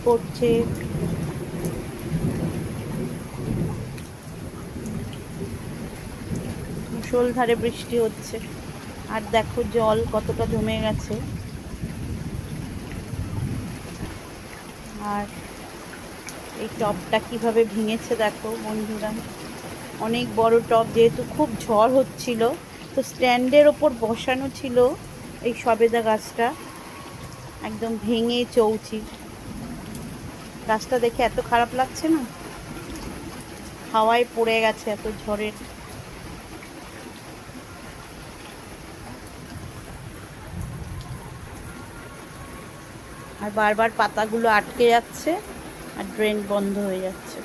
পড়ছে। মুষলধারে বৃষ্টি হচ্ছে। আর দেখো জল কতটা জমে গেছে। আর এই টবটা কিভাবে ভেঙেছে দেখো বন্ধুরা। অনেক বড় টব, যেহেতু খুব ঝড় হচ্ছিল তো স্ট্যান্ডের ওপর বসানো ছিল এই সবেদা গাছটা, একদম ভেঙে চৌচির। গাছটা দেখে এত খারাপ লাগছে না, হাওয়ায় পড়ে গেছে এত ঝড়ের। আর বারবার পাতাগুলো আটকে যাচ্ছে আর ড্রেন বন্ধ হয়ে যাচ্ছে।